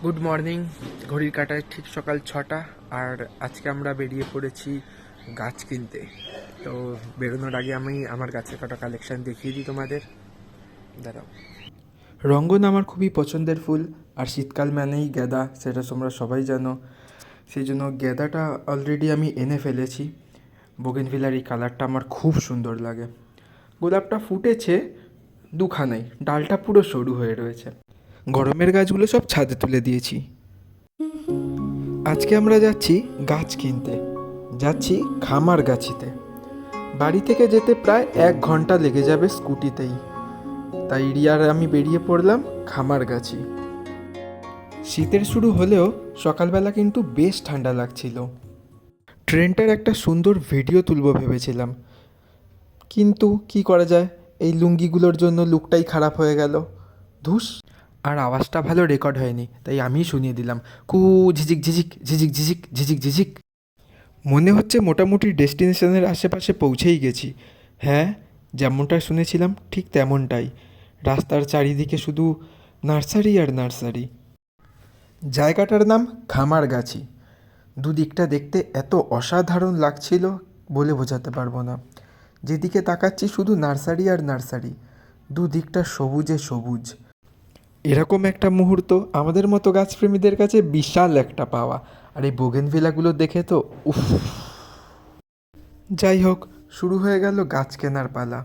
Good morning. ঘড়ির কাঁটায় ঠিক সকাল 6টা। আর আজকে আমরা বেরিয়ে পড়েছি গাছ কিনতে। তো বেরোনোর আগে আমি আমার গাছের কটা কালেকশান দেখিয়ে দিই তোমাদের। দাঁড়াও। রঙ্গন আমার খুবই পছন্দের ফুল, আর শীতকাল মানেই গ্যাদা, সেটা তোমরা সবাই জানো। সেই জন্য গ্যাদাটা অলরেডি আমি এনে ফেলেছি। বোগেনভিলার এই কালারটা আমার খুব সুন্দর লাগে। গোলাপটা ফুটেছে দুখানাই, ডালটা পুরো সরু হয়ে রয়েছে। গরমের গাছগুলো সব ছাদে তুলে দিয়েছি। আজকে আমরা যাচ্ছি গাছ কিনতে, যাচ্ছি খামারগাছিতে। বাড়ি থেকে যেতে প্রায় 1 ঘন্টা লেগে যাবে স্কুটিতেই। তাই রিয়ার আমি বেরিয়ে পড়লাম খামারগাছি। শীতের শুরু হলেও সকালবেলা কিন্তু বেশ ঠান্ডা লাগছিল। ট্রেনটার একটা সুন্দর ভিডিও তুলব ভেবেছিলাম, কিন্তু কি করা যায়, এই লুঙ্গিগুলোর জন্য লুকটাই খারাপ হয়ে গেল। ধুস। আর আওয়াজটা ভালো রেকর্ড হয়নি, তাই আমিই শুনিয়ে দিলাম। কু ঝিঝিক ঝিঝিক ঝিঝিক ঝিঝিক ঝিঝিক ঝিঝিক। মনে হচ্ছে মোটামুটি ডেস্টিনেশনের আশেপাশে পৌঁছেই গেছি। হ্যাঁ, যেমনটা শুনেছিলাম ঠিক তেমনটাই। রাস্তার চারিদিকে শুধু নার্সারি আর নার্সারি। জায়গাটার নাম খামারগাছি। দুদিকটা দেখতে এত অসাধারণ লাগছিল বলে বোঝাতে পারবো না। যেদিকে তাকাচ্ছি শুধু নার্সারি আর নার্সারি, দুদিকটা সবুজে সবুজ। এরকম একটা মুহূর্ত আমাদের মতো গাছপ্রেমীদের কাছে বিশাল একটা পাওয়া। আর এই বোগেনভিলাগুলো দেখে তো উফ। যাই হোক, শুরু হয়ে গেল গাছ কেনার পালা।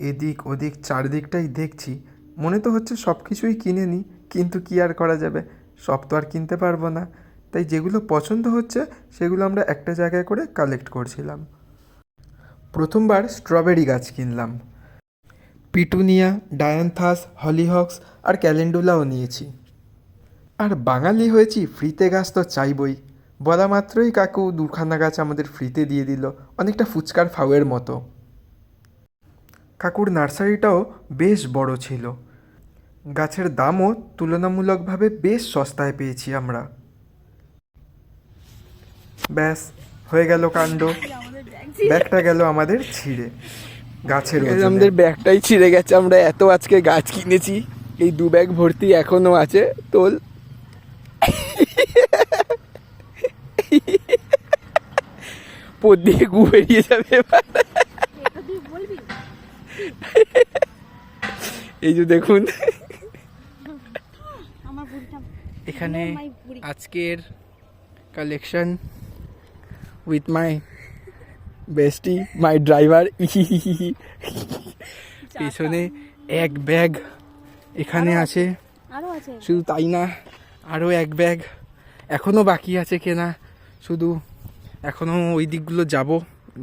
এদিক ওদিক চারদিকটাই দেখছি, মনে তো হচ্ছে সব কিছুই কিনে নিই, কিন্তু কি আর করা যাবে, সব তো আর কিনতে পারবো না। তাই যেগুলো পছন্দ হচ্ছে সেগুলো আমরা একটা জায়গায় করে কালেক্ট করছিলাম। প্রথমবার স্ট্রবেরি গাছ কিনলাম। পিটুনিয়া, ডায়ান্থাস, হলিহক্স আর ক্যালেন্ডুলাও নিয়েছি। আর বাঙালি হয়েছি, ফ্রিতে গাছ তো চাইবই। বলা মাত্রই কাকু 2খানা গাছ আমাদের ফ্রিতে দিয়ে দিল, অনেকটা ফুচকার ফাউয়ের মতো। কাকুর নার্সারিটাও বেশ বড় ছিল। গাছের দামও তুলনামূলকভাবে বেশ সস্তায় পেয়েছি আমরা। ব্যাস, হয়ে গেল কাণ্ড। ব্যাগটা গেল আমাদের ছিঁড়ে। গাছের আমাদের ব্যাগটাই ছিঁড়ে গেছে। আমরা এত আজকে গাছ কিনেছি, এই 2 ব্যাগ ভর্তি এখনো আছে। তোল। পদ দিয়ে গু বেরিয়ে যাবে এবার। এই যে দেখুন, এখানে আজকের collection with my বেস্টি, my driver. পেছনে 1 ব্যাগ এখানে আছে। শুধু তাই না, আরও 1 ব্যাগ এখনও বাকি আছে কেনা। শুধু এখনও ওই দিকগুলো যাব,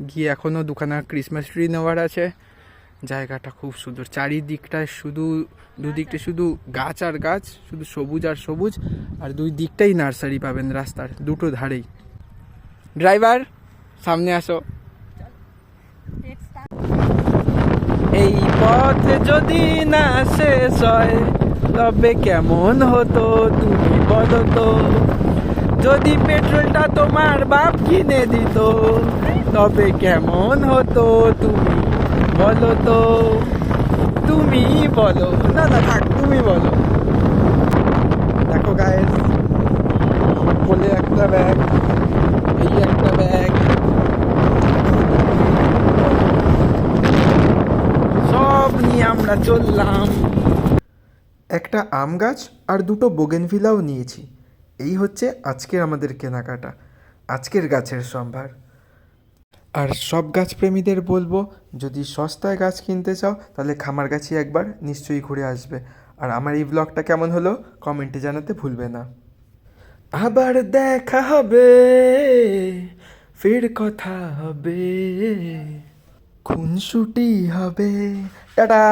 গিয়ে এখনও 2খানা ক্রিসমাস ট্রি নেওয়ার আছে। জায়গাটা খুব সুন্দর, চারিদিকটায় শুধু দুদিকটা শুধু গাছ আর গাছ, শুধু সবুজ আর সবুজ। আর 2 দিকটাই নার্সারি পাবেন রাস্তার দুটো ধারেই। ড্রাইভার সামনে আসো। এই পথ যদি না শেষ হয় তবে কেমন হতো তুমি বলো তো। যদি পেট্রোলটা তোমার বাপ কিনে দিত তবে কেমন হতো তুমি বলো তো। তুমি বলো না, না থাক, তুমি বলো। দেখো গাইস, আমার কোলে একটা ব্যাগ, এই একটা ব্যাগ, সব নিয়ে আমরা চললাম। একটা আম গাছ আর 2টো বোগেনভিলাও নিয়েছি। এই হচ্ছে আজকের আমাদের কেনাকাটা, আজকের গাছের সম্ভার। আর সব গাছপ্রেমীদের বলবো, যদি সস্তায় গাছ কিনতে চাও তাহলে খামারগাছি একবার নিশ্চয়ই ঘুরে আসবে। আর আমার এই ব্লগটা কেমন হলো কমেন্টে জানাতে ভুলবে না। আবার দেখা হবে, ফের কথা হবে, খুনসুটি হবে। টাটা।